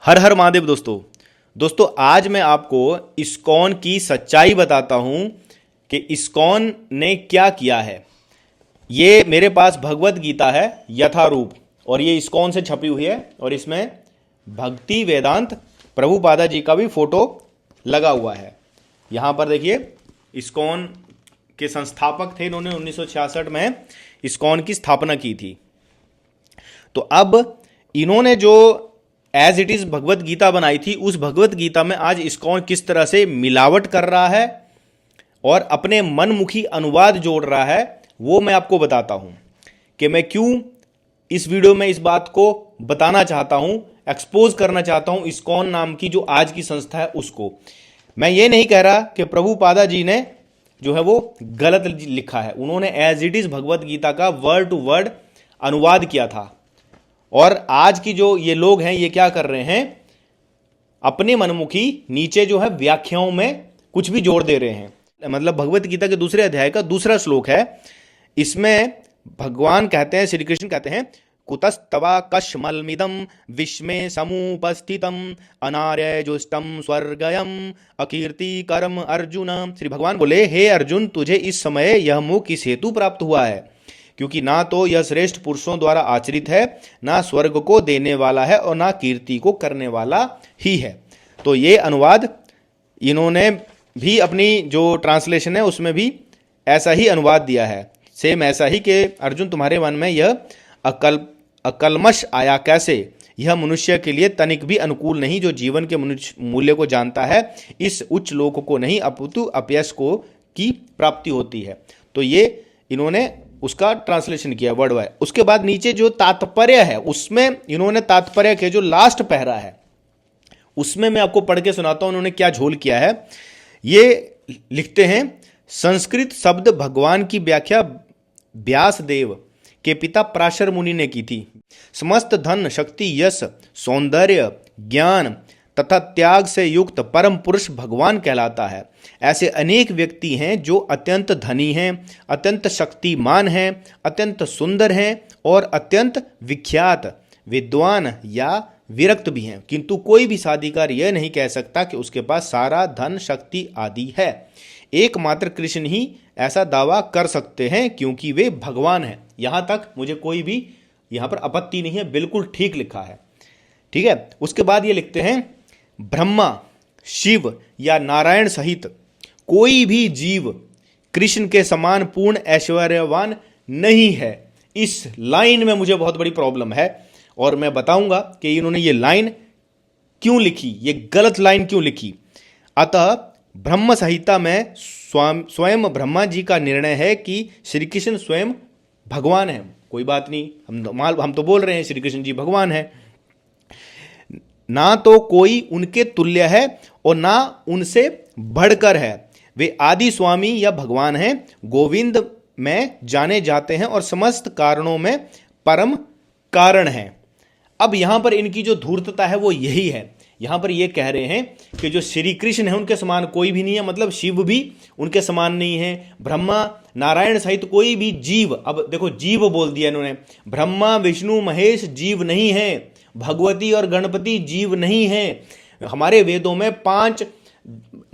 हर हर महादेव दोस्तों आज मैं आपको इस्कॉन की सच्चाई बताता हूं कि इस्कॉन ने क्या किया है। ये मेरे पास भगवत गीता है यथारूप और ये इस्कॉन से छपी हुई है और इसमें भक्ति वेदांत प्रभुपादा जी का भी फोटो लगा हुआ है। यहाँ पर देखिए इस्कॉन के संस्थापक थे, इन्होंने 1966 में इस्कॉन की स्थापना की थी। तो अब इन्होंने जो as it is Bhagavad Gita बनाई थी, उस भगवत गीता में आज इस्कॉन किस तरह से मिलावट कर रहा है और अपने मनमुखी अनुवाद जोड़ रहा है, वो मैं आपको बताता हूं कि मैं क्यों इस वीडियो में इस बात को बताना चाहता हूं, एक्सपोज करना चाहता हूं इस्कॉन नाम की जो आज की संस्था है उसको। मैं ये नहीं कह रहा कि प्रभुपादा जी ने जो है वो गलत लिखा है, उन्होंने as it is Bhagavad Gita का वर्ड टू वर्ड अनुवाद किया था। और आज की जो ये लोग हैं ये क्या कर रहे हैं, अपने मनमुखी नीचे जो है व्याख्याओं में कुछ भी जोड़ दे रहे हैं। मतलब भगवत गीता के दूसरे अध्याय का दूसरा श्लोक है, इसमें भगवान कहते हैं, श्री कृष्ण कहते हैं, कुतस्तवा कश्मलमिदं विश्मे समुपस्थितम अनार्य जुष्टम स्वर्गयम अकीर्तिकरम अर्जुन। श्री भगवान बोले, हे अर्जुन, तुझे इस समय यह मुख किस हेतु प्राप्त हुआ है, क्योंकि ना तो यह श्रेष्ठ पुरुषों द्वारा आचरित है, ना स्वर्ग को देने वाला है और ना कीर्ति को करने वाला ही है। तो ये अनुवाद इन्होंने भी अपनी जो ट्रांसलेशन है उसमें भी ऐसा ही अनुवाद दिया है, सेम ऐसा ही कि अर्जुन तुम्हारे मन में यह अकल्मश आया कैसे, यह मनुष्य के लिए तनिक भी अनुकूल नहीं, जो जीवन के मूल्य को जानता है, इस उच्च लोक को नहीं अपितु अपयश को की प्राप्ति होती है। तो ये इन्होंने उसका ट्रांसलेशन किया वर्ड वाइज। उसके बाद नीचे जो तात्पर्य है उसमें इन्होंने तात्पर्य के जो लास्ट पैरा है उसमें मैं आपको पढ़ के सुनाता हूं उन्होंने क्या झोल किया है। ये लिखते हैं, संस्कृत शब्द भगवान की व्याख्या व्यास देव के पिता पराशर मुनि ने की थी। समस्त धन शक्ति यश सौंदर्य ज्ञान तथा त्याग से युक्त परम पुरुष भगवान कहलाता है। ऐसे अनेक व्यक्ति हैं जो अत्यंत धनी हैं, अत्यंत शक्तिमान हैं, अत्यंत सुंदर हैं और अत्यंत विख्यात विद्वान या विरक्त भी हैं, किंतु कोई भी साधिकार यह नहीं कह सकता कि उसके पास सारा धन शक्ति आदि है। एकमात्र कृष्ण ही ऐसा दावा कर सकते हैं क्योंकि वे भगवान हैं। यहां तक मुझे कोई भी यहां पर आपत्ति नहीं है, बिल्कुल ठीक लिखा है। ठीक है, उसके बाद ये लिखते हैं, ब्रह्मा शिव या नारायण सहित कोई भी जीव कृष्ण के समान पूर्ण ऐश्वर्यवान नहीं है। इस लाइन में मुझे बहुत बड़ी प्रॉब्लम है और मैं बताऊंगा कि इन्होंने ये लाइन क्यों लिखी, ये गलत लाइन क्यों लिखी। अतः ब्रह्म संहिता में स्वयं ब्रह्मा जी का निर्णय है कि श्री कृष्ण स्वयं भगवान है। कोई बात नहीं, हम तो बोल रहे हैं श्री कृष्ण जी भगवान है, ना तो कोई उनके तुल्य है और ना उनसे बढ़कर है। वे आदि स्वामी या भगवान हैं, गोविंद में जाने जाते हैं और समस्त कारणों में परम कारण हैं। अब यहां पर इनकी जो धूर्तता है वो यही है। यहां पर ये कह रहे हैं कि जो श्री कृष्ण है उनके समान कोई भी नहीं है, मतलब शिव भी उनके समान नहीं है, ब्रह्मा नारायण सहित कोई भी जीव, अब देखो जीव बोल दिया इन्होंने, ब्रह्मा विष्णु महेश जीव नहीं है, भगवती और गणपति जीव नहीं है। हमारे वेदों में 5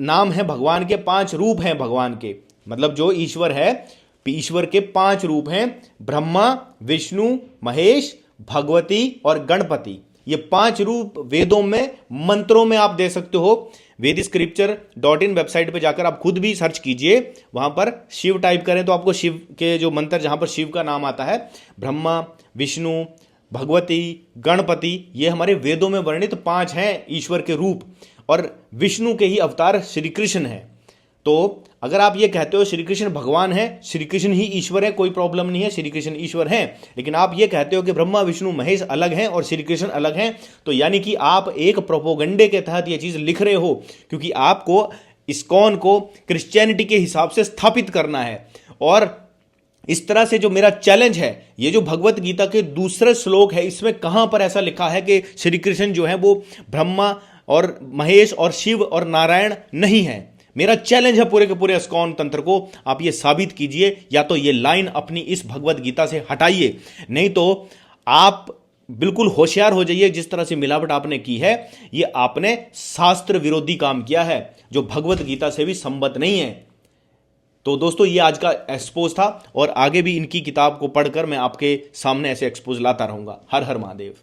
नाम है भगवान के, 5 रूप हैं भगवान के, मतलब जो ईश्वर है, ईश्वर के 5 रूप हैं, ब्रह्मा विष्णु महेश भगवती और गणपति। ये 5 रूप वेदों में मंत्रों में आप दे सकते हो। vediscripture.in वेबसाइट पे जाकर आप खुद भी सर्च कीजिए, वहां पर शिव टाइप करें तो आपको शिव के जो मंत्र, जहां पर शिव का नाम आता है, ब्रह्मा विष्णु भगवती गणपति, ये हमारे वेदों में वर्णित 5 हैं ईश्वर के रूप, और विष्णु के ही अवतार श्री कृष्ण है। तो अगर आप ये कहते हो श्री कृष्ण भगवान है, श्री कृष्ण ही ईश्वर है, कोई प्रॉब्लम नहीं है, श्री कृष्ण ईश्वर हैं, लेकिन आप ये कहते हो कि ब्रह्मा विष्णु महेश अलग हैं और श्री कृष्ण अलग हैं, तो यानी कि आप एक प्रोपोगंडे के तहत ये चीज लिख रहे हो, क्योंकि आपको इस्कॉन को क्रिश्चियनिटी के हिसाब से स्थापित करना है। और इस तरह से जो मेरा चैलेंज है, ये जो भगवत गीता के दूसरे श्लोक है, इसमें कहां पर ऐसा लिखा है कि श्री कृष्ण जो है वो ब्रह्मा और महेश और शिव और नारायण नहीं है। मेरा चैलेंज है पूरे के पूरे इस्कॉन तंत्र को, आप ये साबित कीजिए, या तो ये लाइन अपनी इस भगवत गीता से हटाइए, नहीं तो आप बिल्कुल होशियार हो जाइए। जिस तरह से मिलावट आपने की है, ये आपने शास्त्र विरोधी काम किया है, जो भगवत गीता से भी संबद्ध नहीं है। तो दोस्तों, ये आज का एक्सपोज था, और आगे भी इनकी किताब को पढ़कर मैं आपके सामने ऐसे एक्सपोज लाता रहूंगा। हर हर महादेव।